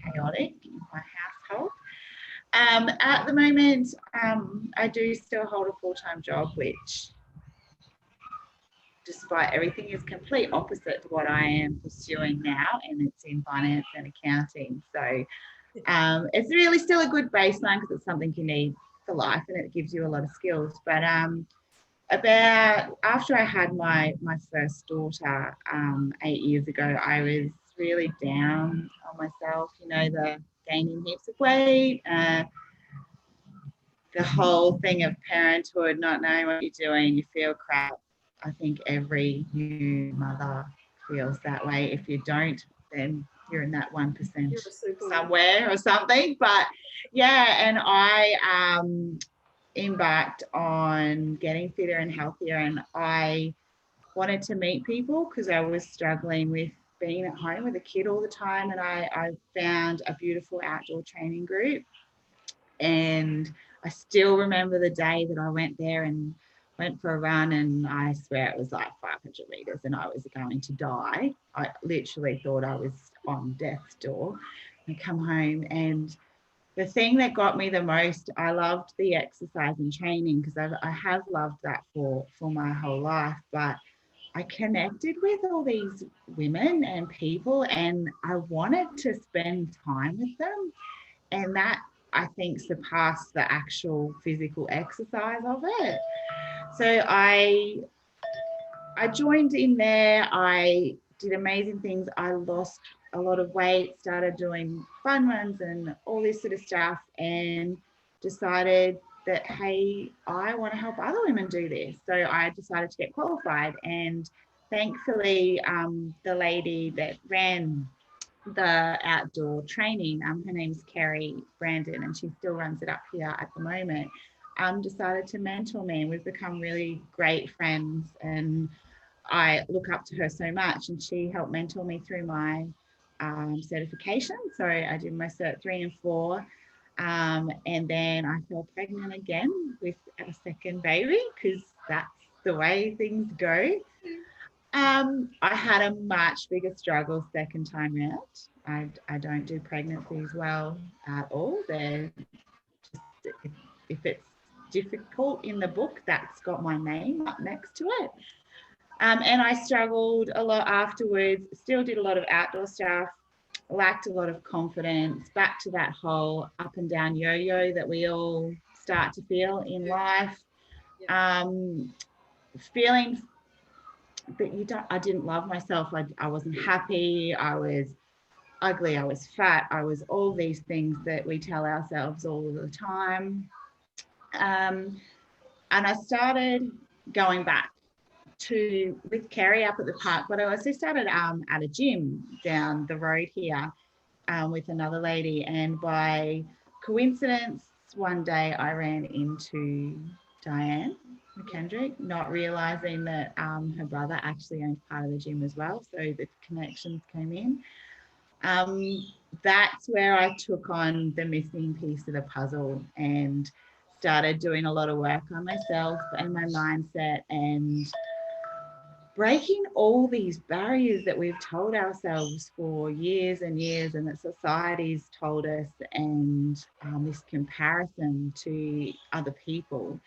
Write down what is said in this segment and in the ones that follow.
chaotic in my household. At the moment, I do still hold a full-time job, which, despite everything, is complete opposite to what I am pursuing now, and it's in finance and accounting. So it's really still a good baseline because it's something you need for life, and it gives you a lot of skills. But about after I had my first daughter 8 years ago, I was really down on myself. You know, the gaining heaps of weight, the whole thing of parenthood, not knowing what you're doing, you feel crap. I think every new mother feels that way. If you don't, then you're in that 1% somewhere or something. But yeah, and I embarked on getting fitter and healthier, and I wanted to meet people because I was struggling with being at home with a kid all the time. And I found a beautiful outdoor training group, and I still remember the day that I went there and went for a run, and I swear it was like 500 meters and I was going to die. I literally thought I was on death's door. I come home, and the thing that got me the most, I loved the exercise and training because I have loved that for my whole life, but I connected with all these women and people, and I wanted to spend time with them. And that, I think, surpassed the actual physical exercise of it. So I joined in there. I did amazing things. I lost a lot of weight, started doing fun runs and all this sort of stuff, and decided that, hey, I want to help other women do this. So I decided to get qualified. And thankfully, the lady that ran the outdoor training, her name's Kerry Brandon, and she still runs it up here at the moment, decided to mentor me, and we've become really great friends, and I look up to her so much, and she helped mentor me through my certification. So I did my Cert 3 and 4, and then I fell pregnant again with a second baby because that's the way things go. I had a much bigger struggle second time out. I don't do pregnancies well at all. They're just, if it's difficult in the book, that's got my name up next to it. And I struggled a lot afterwards, still did a lot of outdoor stuff, lacked a lot of confidence, back to that whole up and down yo-yo that we all start to feel in life. Feeling that I didn't love myself. I wasn't happy. I was ugly. I was fat. I was all these things that we tell ourselves all the time. And I started going back with Kerry up at the park, but I also started at a gym down the road here with another lady. And by coincidence, one day I ran into Diane McKendrick, not realizing that her brother actually owned part of the gym as well. So the connections came in. That's where I took on the missing piece of the puzzle and started doing a lot of work on myself and my mindset, and breaking all these barriers that we've told ourselves for years and years, and that society's told us, and this comparison to other people.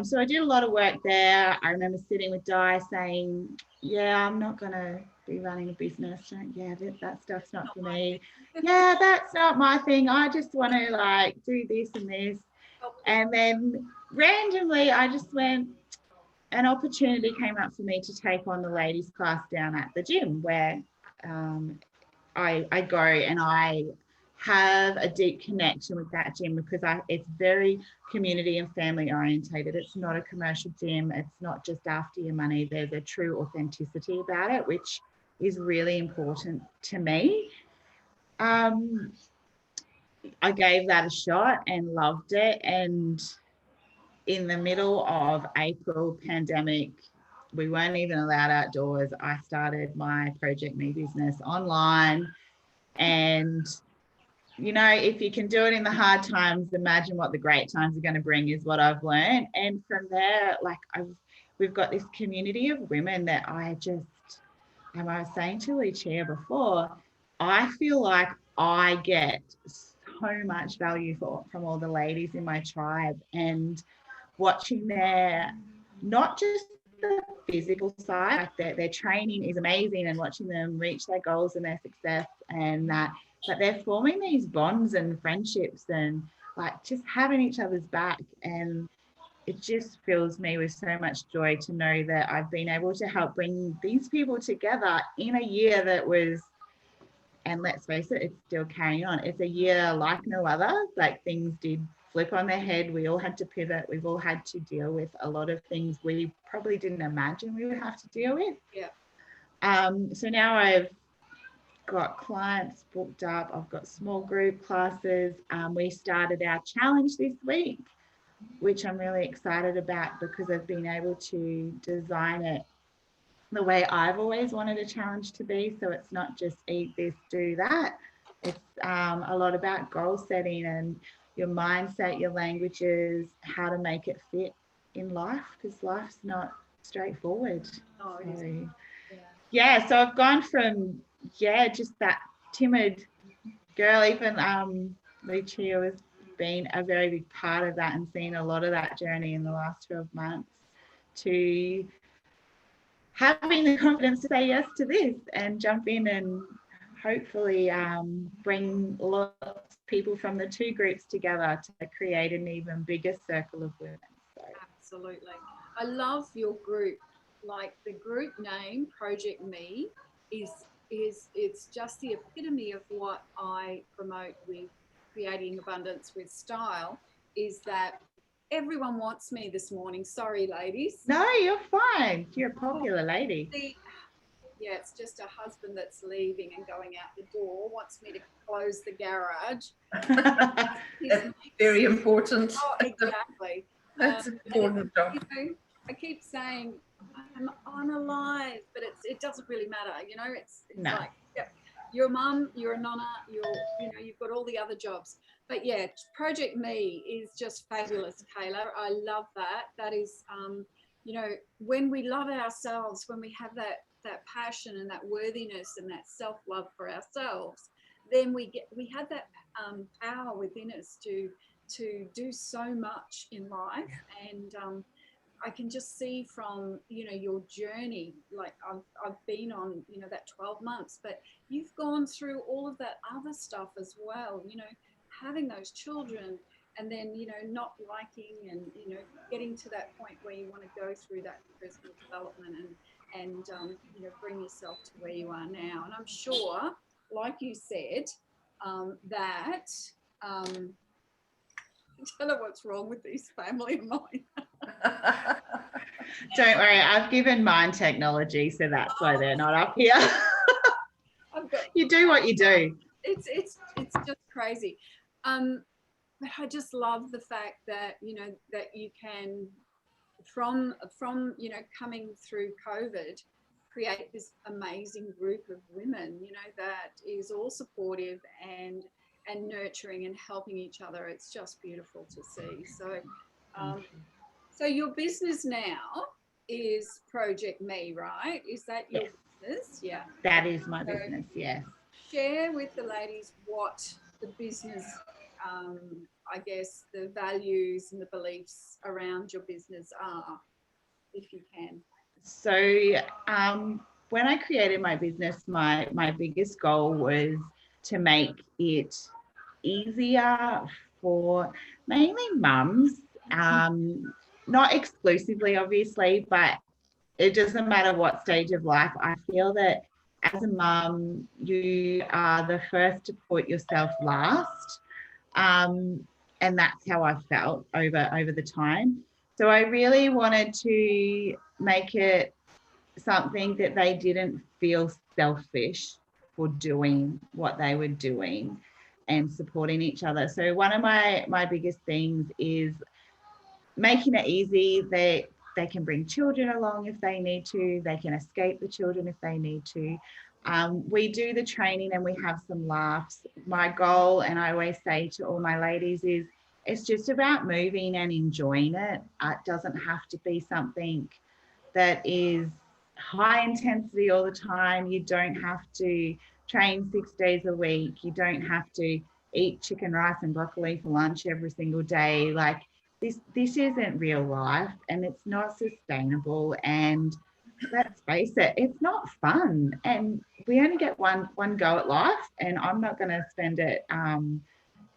So I did a lot of work there. I remember sitting with Di saying, yeah, I'm not going to be running a business. Yeah, that stuff's not for me. Yeah, that's not my thing. I just want to like do this and this. And then randomly I just went, an opportunity came up for me to take on the ladies class down at the gym where I go, and I have a deep connection with that gym because it's very community and family orientated. It's not a commercial gym. It's not just after your money. There's a true authenticity about it, which is really important to me. I gave that a shot and loved it. And in the middle of April pandemic, we weren't even allowed outdoors. I started my Project Me business online. And, you know, if you can do it in the hard times, imagine what the great times are going to bring, is what I've learned. And from there, like we've got this community of women that I was saying to Lucia before, I feel like I get so much value from all the ladies in my tribe, and watching their, not just the physical side, like their training is amazing, and watching them reach their goals and their success, and that, but they're forming these bonds and friendships, and like just having each other's back. And it just fills me with so much joy to know that I've been able to help bring these people together in a year that was, and let's face it, it's still carrying on. It's a year like no other. Like, things did flip on their head. We all had to pivot. We've all had to deal with a lot of things we probably didn't imagine we would have to deal with. Yeah. So now I've got clients booked up. I've got small group classes. We started our challenge this week, which I'm really excited about, because I've been able to design it the way I've always wanted a challenge to be. So it's not just eat this, do that. It's a lot about goal setting and your mindset, your languages, how to make it fit in life, because life's not straightforward. Oh, it is. So, Yeah. yeah, so I've gone from, just that timid girl, even Lucia has been a very big part of that and seen a lot of that journey in the last 12 months, to having the confidence to say yes to this and jump in and hopefully bring lots of people from the two groups together to create an even bigger circle of women. So. Absolutely. I love your group. Like, the group name, Project Me, is it's just the epitome of what I promote with creating abundance with style, is that everyone wants me this morning. Sorry, ladies. No, you're fine. You're a popular lady. Yeah, it's just a husband that's leaving and going out the door, wants me to close the garage. That's very important. Oh, exactly. That's an important job. I keep saying I'm alive, but it doesn't really matter. It's No. like, yeah, you're a mum, you're a nonna, you've got all the other jobs. But yeah, Project Me is just fabulous, Kayla. I love that. That is, when we love ourselves, when we have that passion and that worthiness and that self-love for ourselves, then we have that power within us to do so much in life. And I can just see from your journey, like I've been on that 12 months, but you've gone through all of that other stuff as well, having those children, and then not liking, and getting to that point where you want to go through that personal development and bring yourself to where you are now. And I'm sure, like you said, that I don't know what's wrong with this family of mine. Don't worry, I've given mine technology, so that's why they're not up here. You do what you do. It's just crazy. But I just love the fact that that you can, from coming through COVID, create this amazing group of women that is all supportive and nurturing and helping each other. It's just beautiful to see. So your business now is Project Me, right? Is that your business? Yeah. That is my business, yes. Share with the ladies what the business, I guess, the values and the beliefs around your business are, if you can. So when I created my business, my biggest goal was to make it easier for mainly mums, not exclusively, obviously, but it doesn't matter what stage of life. I feel that as a mum, you are the first to put yourself last. And that's how I felt over the time. So I really wanted to make it something that they didn't feel selfish for doing what they were doing and supporting each other. So one of my biggest things is making it easy. They can bring children along if they need to. They can escape the children if they need to. We do the training and we have some laughs. My goal, and I always say to all my ladies, is it's just about moving and enjoying it. It doesn't have to be something that is high intensity all the time. You don't have to train 6 days a week. You don't have to eat chicken, rice, and broccoli for lunch every single day. Like this isn't real life, and it's not sustainable. And let's face it, it's not fun. And we only get one go at life, and I'm not going to spend it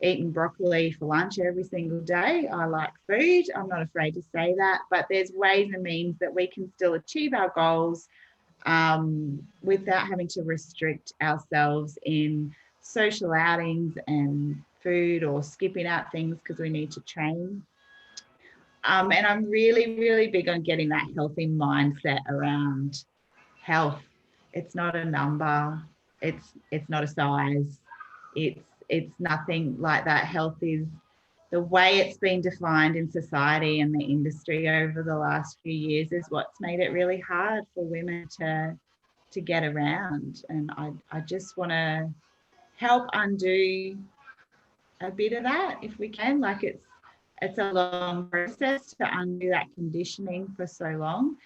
eating broccoli for lunch every single day. I like food. I'm not afraid to say that, but there's ways and means that we can still achieve our goals without having to restrict ourselves in social outings and food, or skipping out things because we need to train. And I'm really, really big on getting that healthy mindset around health. It's not a number. It's not a size. It's nothing like that. Health is the way it's been defined in society and the industry over the last few years is what's made it really hard for women to get around. And I just want to help undo a bit of that if we can. Like it's a long process to undo that conditioning for so long.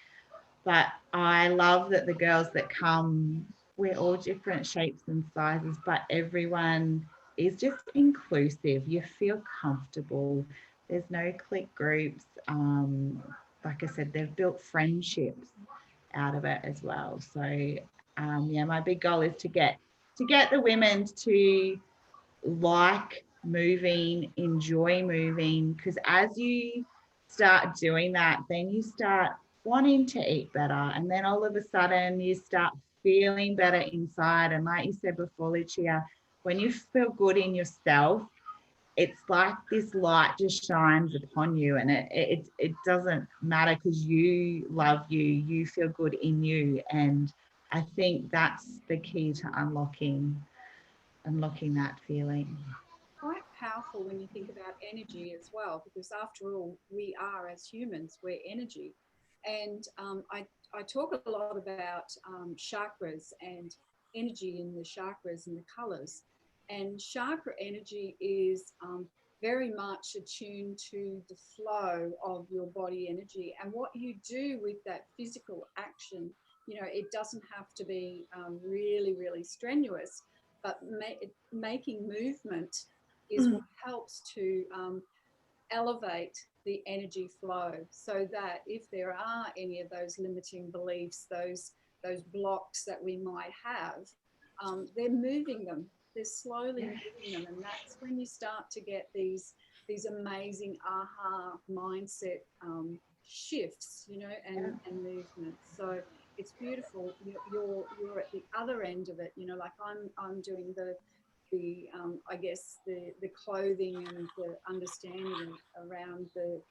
But I love that the girls that come, we're all different shapes and sizes, but everyone is just inclusive. You feel comfortable. There's no clique groups. Like I said, they've built friendships out of it as well. So yeah, my big goal is to get the women to like moving, enjoy moving, because as you start doing that, then you start wanting to eat better, and then all of a sudden you start feeling better inside. And like you said before, Lucia, when you feel good in yourself, it's like this light just shines upon you, and it doesn't matter because you love you, you feel good in you. And I think that's the key to unlocking that feeling. Quite powerful when you think about energy as well, because after all, we are, as humans, we're energy. And I talk a lot about chakras and energy in the chakras and the colors. And chakra energy is very much attuned to the flow of your body energy and what you do with that physical action. You know, it doesn't have to be really, really strenuous, but making movement is what helps to elevate the energy flow, so that if there are any of those limiting beliefs, those blocks that we might have, they're moving them. They're slowly moving them, and that's when you start to get these amazing aha mindset shifts, you know, and movements. So it's beautiful. You're at the other end of it, you know. Like I'm doing the I guess the clothing and the understanding around the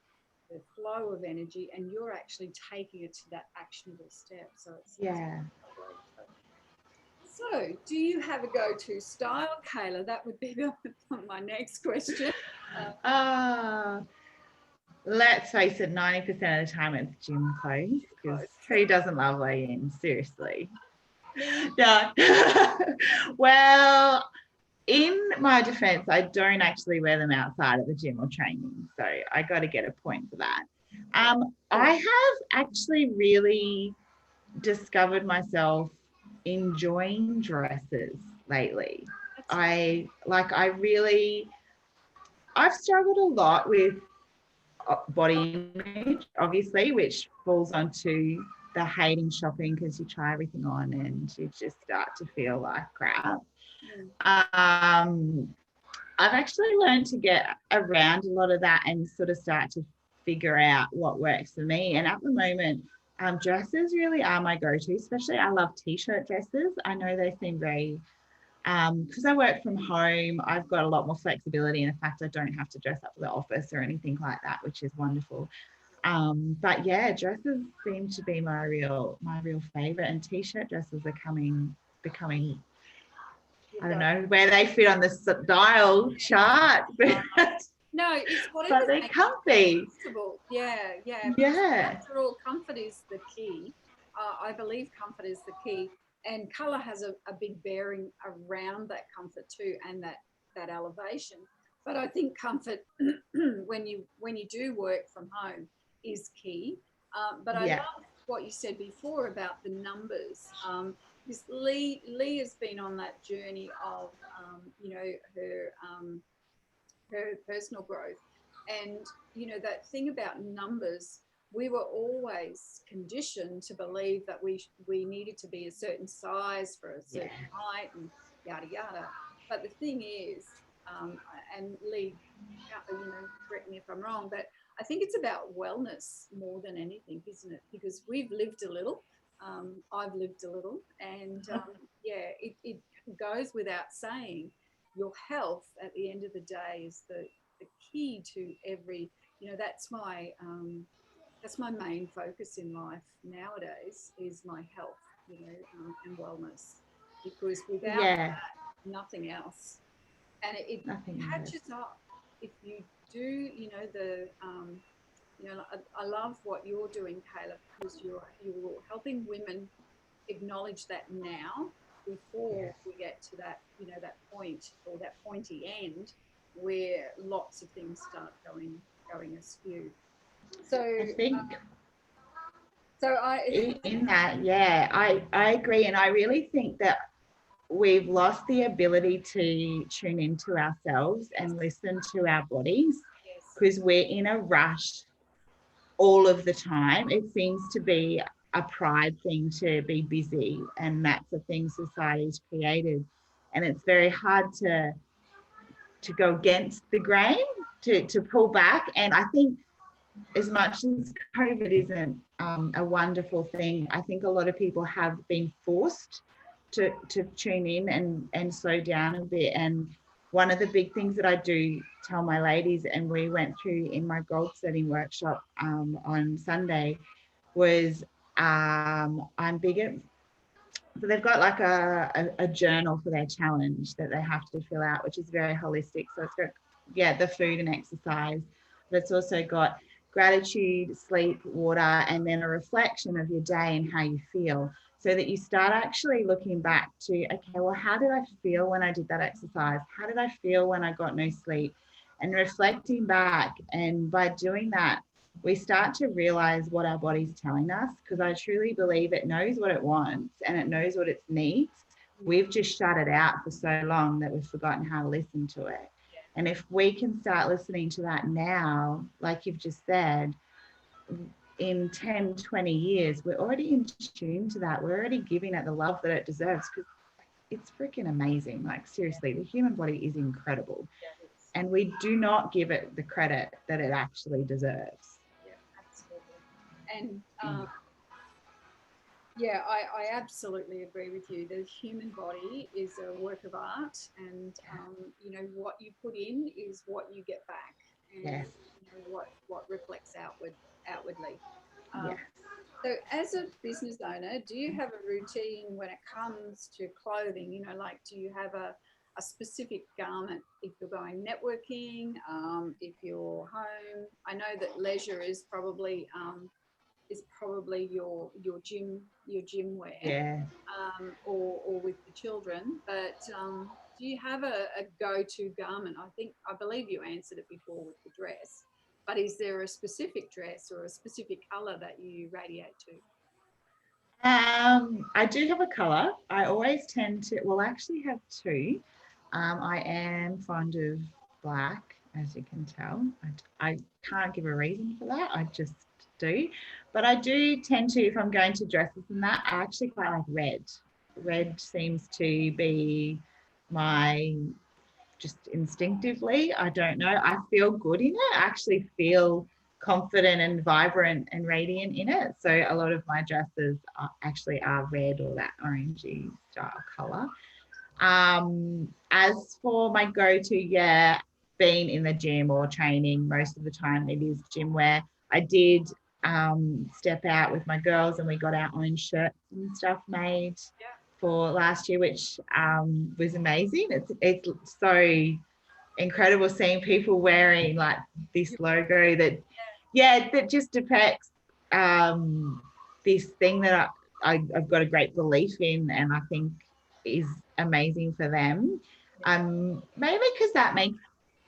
flow of energy, and you're actually taking it to that actionable step. So it's Yeah. So, do you have a go-to style, Kayla? That would be my next question. Let's face it, 90% of the time it's gym clothes, because who doesn't love leggings? Seriously. Yeah. Well, in my defense, I don't actually wear them outside at the gym or training, so I got to get a point for that. I have actually really discovered myself enjoying dresses lately. I've struggled a lot with body image, obviously, which falls onto the hating shopping, because you try everything on and you just start to feel like crap. I've actually learned to get around a lot of that and sort of start to figure out what works for me. And at the moment, dresses really are my go-to. Especially, I love t-shirt dresses. I know they seem very, because I work from home, I've got a lot more flexibility. And in fact, I don't have to dress up for the office or anything like that, which is wonderful. But yeah, dresses seem to be my real favorite, and t-shirt dresses are becoming, I don't know where they fit on the style chart, but no, it's whatever. But they're comfy. Yeah. After all, comfort is the key. I believe comfort is the key, and color has a big bearing around that comfort too, and that elevation. But I think comfort when you do work from home is key. But I love what you said before about the numbers. this Lee has been on that journey of, you know, her personal growth. And, you know, that thing about numbers, we were always conditioned to believe that we needed to be a certain size for a certain height and yada, yada. But the thing is, and Lee, you know, correct me if I'm wrong, but I think it's about wellness more than anything, isn't it? Because we've lived a little. I've lived a little. And yeah, it goes without saying, your health at the end of the day is the key to every, you know, that's my main focus in life nowadays, is my health, you know, and wellness, because without Yeah, that, nothing else. And it nothing else. catches up if you do, you know, you know, I love what you're doing, Kayla, because you're helping women acknowledge that now, before Yes. we get to that, you know, that point, or that pointy end where lots of things start going askew. So I think so I in that, yeah, I agree. And I really think that we've lost the ability to tune into ourselves and listen to our bodies yes, because we're in a rush all of the time. It seems to be a pride thing to be busy, and that's a thing society's created. And it's very hard to go against the grain, to pull back. And I think as much as COVID isn't a wonderful thing, I think a lot of people have been forced to tune in and slow down a bit. And one of the big things that I do tell my ladies, and we went through in my goal setting workshop on Sunday, was I'm big at, so they've got like a journal for their challenge that they have to fill out, which is very holistic. So it's got, yeah, the food and exercise, but it's also got gratitude, sleep, water, and then a reflection of your day and how you feel, so that you start actually looking back to, okay, well, how did I feel when I did that exercise? How did I feel when I got no sleep? And reflecting back. And by doing that, we start to realize what our body's telling us, because I truly believe it knows what it wants and it knows what it needs. We've just shut it out for so long that we've forgotten how to listen to it. And if we can start listening to that now, like you've just said, in 10, 20 years, we're already in tune to that. We're already giving it the love that it deserves, because it's freaking amazing. Like, seriously, the human body is incredible. And we do not give it the credit that it actually deserves. yeah, absolutely. And yeah, I absolutely agree with you. The human body is a work of art, and you know, what you put in is what you get back, and Yes. you know what reflects outwardly. Um, Yes. so, as a business owner, do you have a routine when it comes to clothing? You know, like, do you have a specific garment if you're going networking, if you're home? I know that leisure is probably your gym wear, Yeah. or with the children. But do you have a go-to garment? I believe you answered it before with the dress. But is there a specific dress or a specific color that you radiate to? I do have a color. I always tend to, well, I actually have two. I am fond of black, as you can tell. I can't give a reason for that. I just do. But I do tend to, if I'm going to dresses and that, I actually quite like red. Red seems to be my, just instinctively, I don't know, I feel good in it. I actually feel confident and vibrant and radiant in it. So a lot of my dresses actually are red or that orangey style color. As for my go-to, yeah, being in the gym or training, most of the time it is gym wear. I did step out with my girls and we got our own shirts and stuff made for last year, which was amazing. It's so incredible seeing people wearing like this logo that, yeah, that just depicts this thing that I've got a great belief in, and I think is amazing for them. Maybe because that makes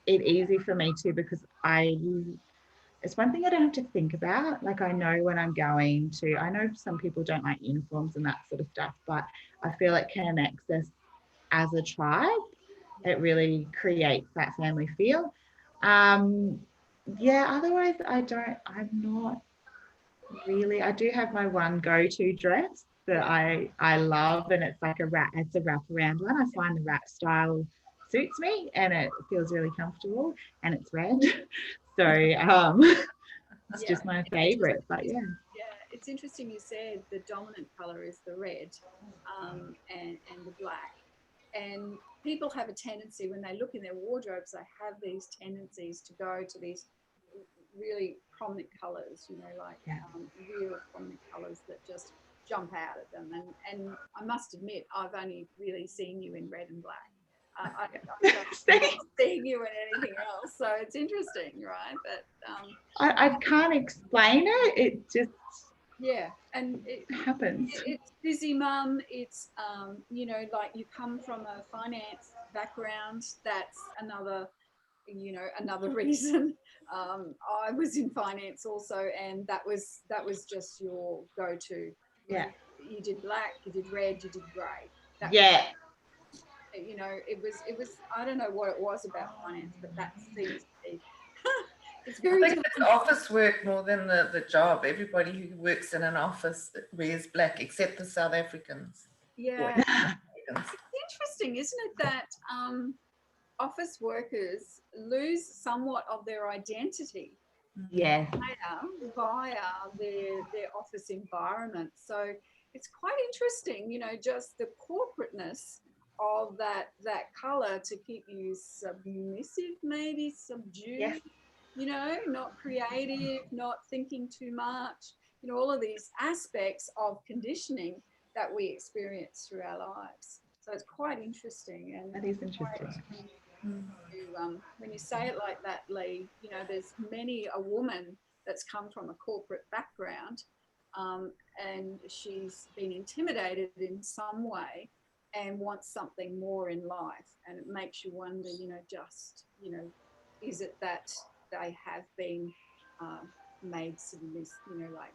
it easy for me too, because it's one thing I don't have to think about. Like I know when I'm going to, I know some people don't like uniforms and that sort of stuff, but I feel it connects us as a tribe. It really creates that family feel. Um, yeah, otherwise I'm not really. I do have my one go-to dress that I love, and it's like it's a wraparound one. I find the wrap style suits me, and it feels really comfortable, and it's red. So it's just my favorite. But yeah. Yeah, it's interesting you said the dominant color is the red, and the black. And people have a tendency when they look in their wardrobes, they have these tendencies to go to these really prominent colors, you know, like Yeah. real prominent colors that just jump out at them. And I must admit, I've only really seen you in red and black. I don't remember seeing you in anything else. So it's interesting, right? But I can't explain it. It just yeah, and happens. it's busy, mum. It's you know, like you come from a finance background. That's another, you know, another reason. I was in finance also, and that was just your go-to. Yeah. You did black, you did red, you did grey. That was, Yeah. you know, it was. I don't know what it was about finance, but that seems to be. It's I very think different. it's office work more than the job. Everybody who works in an office wears black, except the South Africans. Or Yeah, Africans. it's interesting, isn't it, that office workers lose somewhat of their identity Yes. via their office environment. So it's quite interesting, you know, just the corporateness of that color to keep you submissive, maybe Yes. subdued, you know, not creative, not thinking too much, you know, all of these aspects of conditioning that we experience through our lives. So it's quite interesting and That is interesting. when you say it like that, Lee, you know, there's many a woman that's come from a corporate background, and she's been intimidated in some way and wants something more in life. And it makes you wonder, you know, just, you know, is it that they have been uh, made submissive, you know, like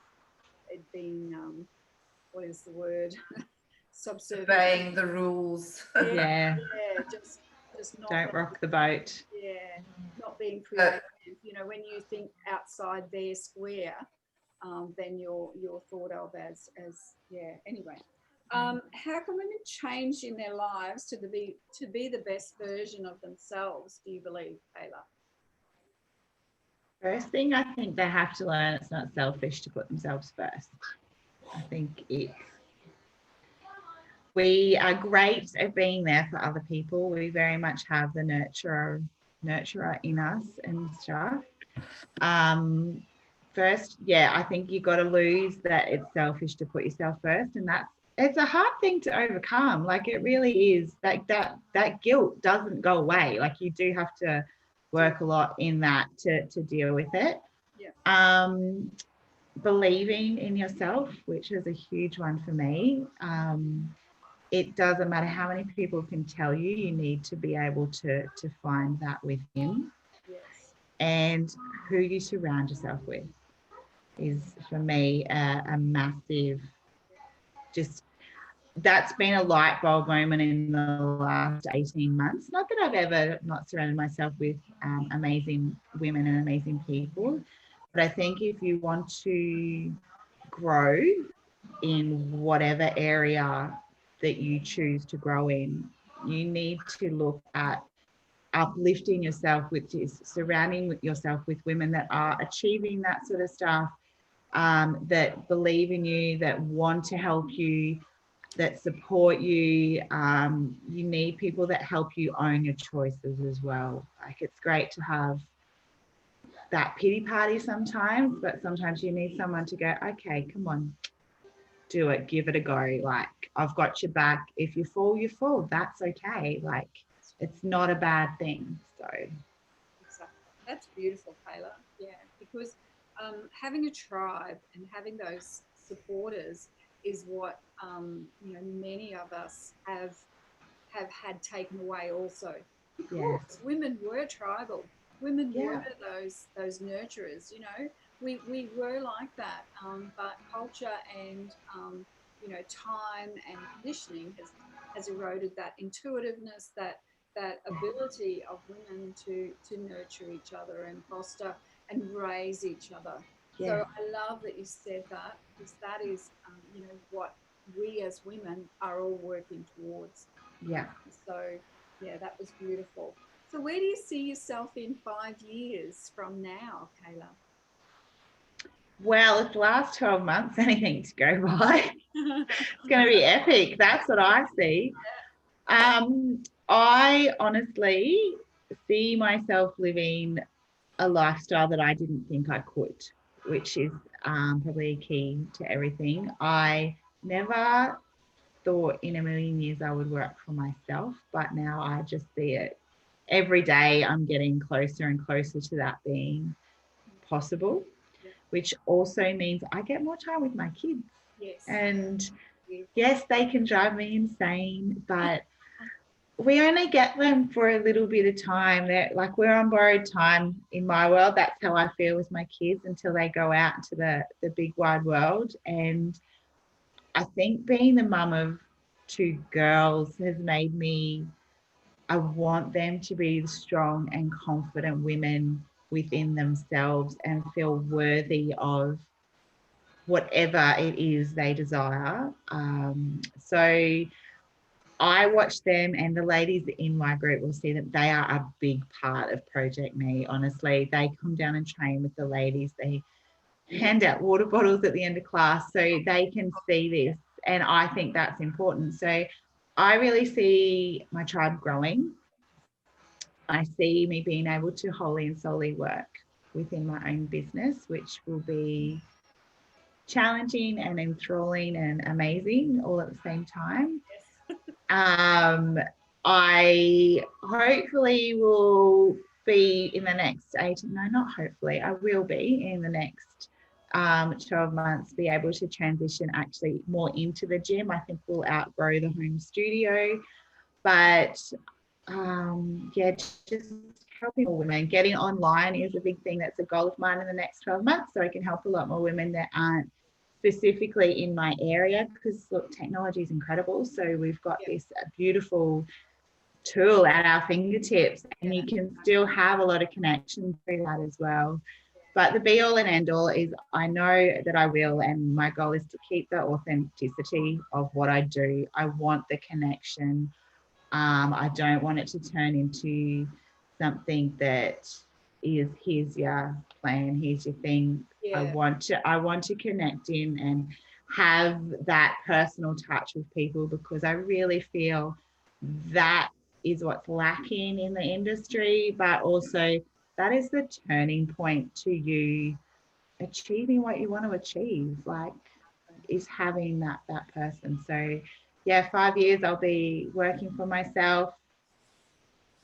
it being, what is the word? Subservient. Obeying the rules. Yeah, Yeah. yeah, just not Don't rock the boat. yeah, not being creative. You know, when you think outside their square, then you're thought of as yeah. Anyway, how can women change in their lives to be the best version of themselves? Do you believe, Kayla? First thing, I think they have to learn it's not selfish to put themselves first. I think we are great at being there for other people. We very much have the nurturer in us and stuff. Um, First, yeah, I think you got to lose that it's selfish to put yourself first, and it's a hard thing to overcome. Like it really is. That guilt doesn't go away. Like you do have to work a lot in that to deal with it. Yeah. Believing in yourself, which is a huge one for me. It doesn't matter how many people can tell you. You need to be able to find that within, Yes. and who you surround yourself with is for me a massive, just that's been a light bulb moment in the last 18 months. Not that I've ever not surrounded myself with amazing women and amazing people, but I think if you want to grow in whatever area that you choose to grow in, you need to look at uplifting yourself, which is surrounding yourself with women that are achieving that sort of stuff, that believe in you, that want to help you, that support you. You need people that help you own your choices as well. Like it's great to have that pity party sometimes, but sometimes you need someone to go, okay, come on, do it, give it a go. Like I've got your back. If you fall, you fall. That's okay. Like it's not a bad thing. So Exactly. That's beautiful, Kayla. Yeah, because having a tribe and having those supporters is what you know, many of us have had taken away also yeah, because women were tribal. Women were Yeah. those nurturers, you know. We were like that, but culture and time and conditioning has eroded that intuitiveness, that ability of women to nurture each other and foster and raise each other. So Yeah. I love that you said that, because that is what we as women are all working towards. Yeah. So yeah, that was beautiful. So where do you see yourself in 5 years from now, Kayla? Well, if the last 12 months anything to go by, it's going to be epic. That's what I see. I honestly see myself living a lifestyle that I didn't think I could, which is probably key to everything. I never thought in a million years I would work for myself, but now I just see it every day. I'm getting closer and closer to that being possible, Yeah. which also means I get more time with my kids. Yes. And Beautiful. yes, they can drive me insane, but we only get them for a little bit of time. They're like, we're on borrowed time in my world. That's how I feel with my kids until they go out into the big wide world. And I think being the mum of two girls has made me, I want them to be strong and confident women within themselves and feel worthy of whatever it is they desire. So I watch them, and the ladies in my group will see that they are a big part of Project Me. Honestly, they come down and train with the ladies. They hand out water bottles at the end of class so they can see this. And I think that's important. So I really see my tribe growing. I see me being able to wholly and solely work within my own business, which will be challenging and enthralling and amazing all at the same time. Yes. Um, I hopefully will be in the next 18, no, not hopefully, I will be in the next 12 months, be able to transition actually more into the gym. I think we'll outgrow the home studio, but yeah, just helping more women. Getting online is a big thing that's a goal of mine in the next 12 months, so I can help a lot more women that aren't specifically in my area, because look, technology is incredible. So we've got this beautiful tool at our fingertips, and you can still have a lot of connection through that as well. But the be all and end all is I know that I will, and my goal is to keep the authenticity of what I do. I want the connection. I don't want it to turn into something that is here's your plan, here's your thing. I Yeah. want to connect in and have that personal touch with people, because I really feel that is what's lacking in the industry, but also that is the turning point to you achieving what you want to achieve, like is having that person. So yeah, 5 years I'll be working for myself.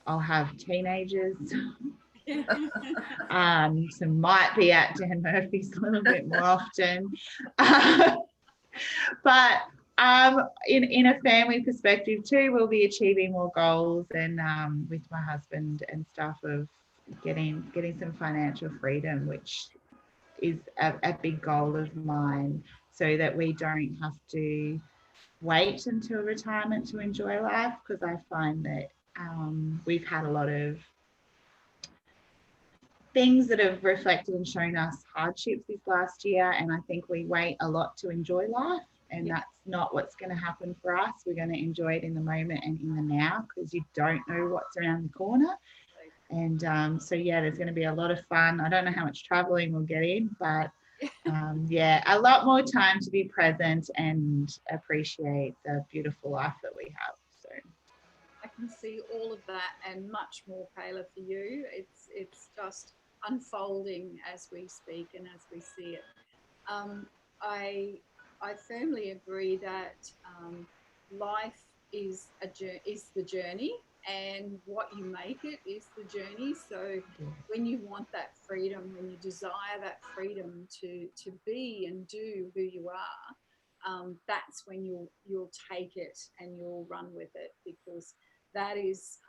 I'll have teenagers. So might be at Dan Murphy's a little bit more often. But in a family perspective too, we'll be achieving more goals, and with my husband and stuff, of getting some financial freedom, which is a big goal of mine, so that we don't have to wait until retirement to enjoy life, because I find that we've had a lot of things that have reflected and shown us hardships this last year, and I think we wait a lot to enjoy life, and that's not what's going to happen for us. We're going to enjoy it in the moment and in the now, because you don't know what's around the corner. And so yeah, there's going to be a lot of fun. I don't know how much traveling we'll get in, but yeah, a lot more time to be present and appreciate the beautiful life that we have. So I can see all of that and much more, Kayla, for you. It's just unfolding as we speak and as we see it. Um, I I firmly agree that life is the journey, and what you make it is the journey. So when you want that freedom, when you desire that freedom to be and do who you are, that's when you'll take it and you'll run with it, because that is,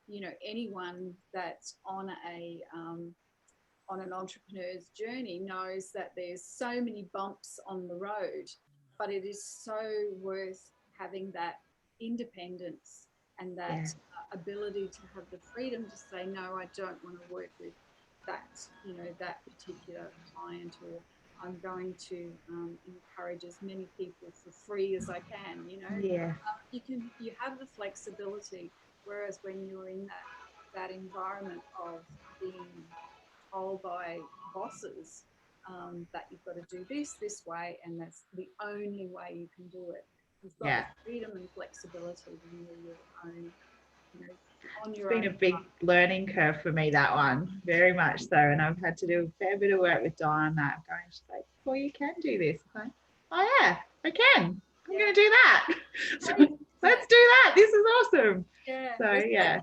you know, anyone that's on an entrepreneur's journey knows that there's so many bumps on the road, but it is so worth having that independence and that ability to have the freedom to say, no, I don't want to work with that, you know, that particular client, or I'm going to encourage as many people for free as I can, you know. Yeah. You have the flexibility, whereas when you're in that environment of being told by bosses that you've got to do this way, and that's the only way you can do it. You've got the freedom and flexibility when you're your own, you know, on your own. It's been a big learning curve for me, that one, very much so. And I've had to do a fair bit of work with Di on that. Going, she's like, well, you can do this. I'm like, oh yeah, I can. I'm going to do that. So let's do that. This is awesome. Yeah. So yeah.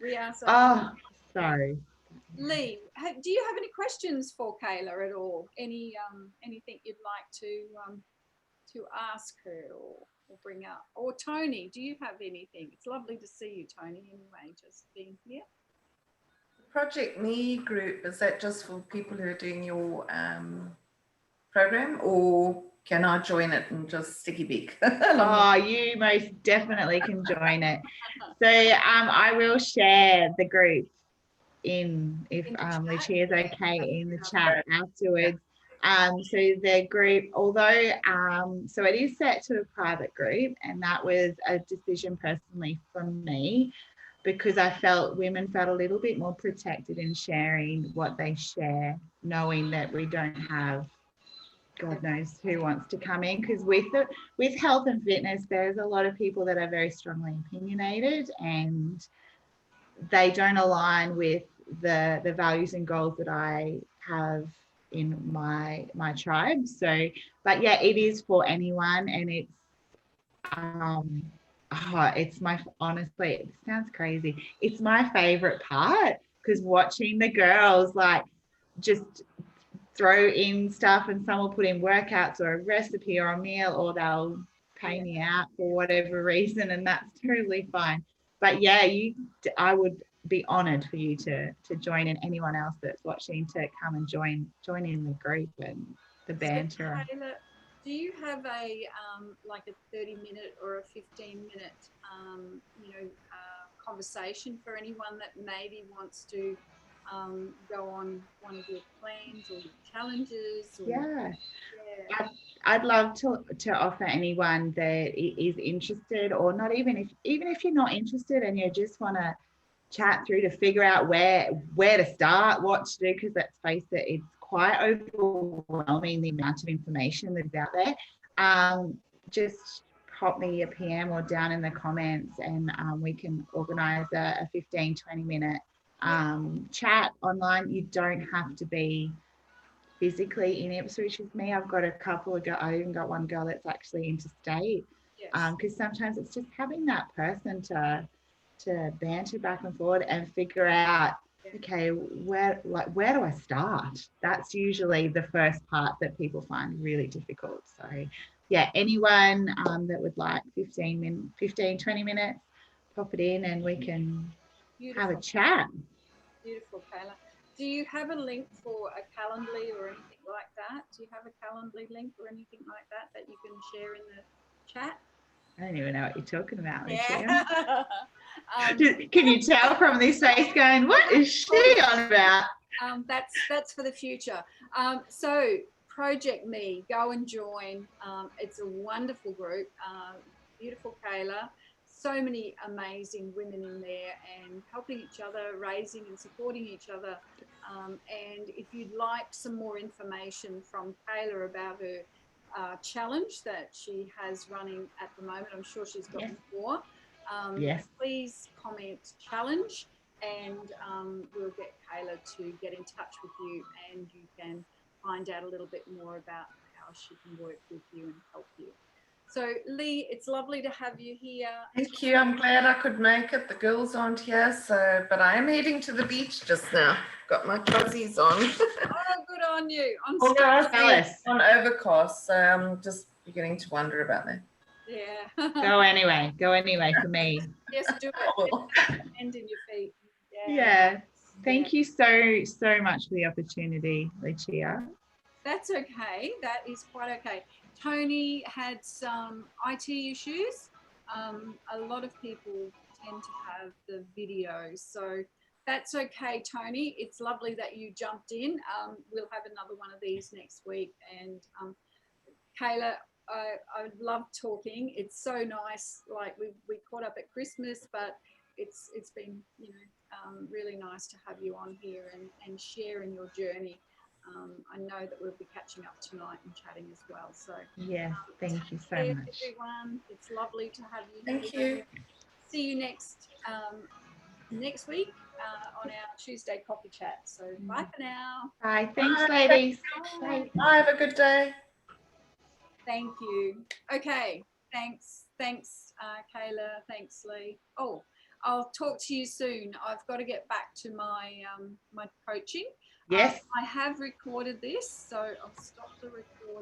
We are so. Oh, sorry. Lee, do you have any questions for Kayla at all? Anything you'd like to ask her or bring up? Or Tony, do you have anything? It's lovely to see you, Tony, anyway, just being here. Project Me group, is that just for people who are doing your program, or can I join it and just sticky beak? Oh, you most definitely can join it. So I will share the group if Lucia is okay in the chat afterwards. So the group, although so it is set to a private group, and that was a decision personally from me, because I felt women felt a little bit more protected in sharing what they share, knowing that we don't have God knows who wants to come in, because with health and fitness, there's a lot of people that are very strongly opinionated, and they don't align with the values and goals that I have in my tribe. So, but yeah, it is for anyone, and it's honestly, it sounds crazy, it's my favorite part, because watching the girls like just throw in stuff, and some will put in workouts or a recipe or a meal, or they'll pay me out for whatever reason, and that's totally fine. But yeah, I would be honored for you to join, and anyone else that's watching to come and join in the group and the banter. So, Kayla, do you have a like a 30-minute or a 15-minute conversation for anyone that maybe wants to go on one of your plans or your challenges? Or, I'd love to offer anyone that is interested, or not even if you're not interested and you just want to chat through to figure out where to start, what to do, because let's face it, it's quite overwhelming, the amount of information that's out there. Just pop me a PM or down in the comments, and we can organize a 15-20 minute chat online. You don't have to be physically in Ipswich with me. I've got a couple of I even got one girl that's actually interstate, because sometimes it's just having that person to banter back and forward and figure out, okay, where do I start? That's usually the first part that people find really difficult. So yeah, anyone that would like 15-20 minutes, pop it in and we can have a chat. Beautiful, Kayla. Do you have a link for a Calendly or anything like that? Do you have a Calendly link or anything like that you can share in the chat? I don't even know what you're talking about, Lucia. Yeah. Can you tell from this face going, what is she on about? That's for the future. So Project Me, go and join. It's a wonderful group. Beautiful Kayla. So many amazing women in there, and helping each other, raising and supporting each other. And if you'd like some more information from Kayla about her challenge that she has running at the moment, I'm sure she's got more. Please comment challenge, and we'll get Kayla to get in touch with you, and you can find out a little bit more about how she can work with you and help you. So Lee, it's lovely to have you here. Thank you. I'm glad I could make it. The girls aren't here, but I am heading to the beach just now. Got my cozies on. Oh, good on you. On overcast, so I'm just beginning to wonder about that. Yeah. Go anyway for me. Yes, do it. Oh, End in your feet. Yeah. Yeah. Thank you so much for the opportunity, Lucia. That's okay. That is quite okay. Tony had some IT issues. A lot of people tend to have the video, so that's okay, Tony. It's lovely that you jumped in. We'll have another one of these next week. And Kayla, I love talking. It's so nice. Like we caught up at Christmas, but it's been really nice to have you on here and sharing your journey. I know that we'll be catching up tonight and chatting as well. So Yes, thank you take so care, much. everyone. It's lovely to have you thank here. you. See you next week on our Tuesday coffee chat. So bye for now. Bye. Thanks, Bye. ladies. Bye. Bye. Bye. Have a good day. Thank you. Okay. Thanks, Kayla. Thanks, Lee. Oh, I'll talk to you soon. I've got to get back to my my coaching. Yes. I have recorded this, so I'll stop the recording.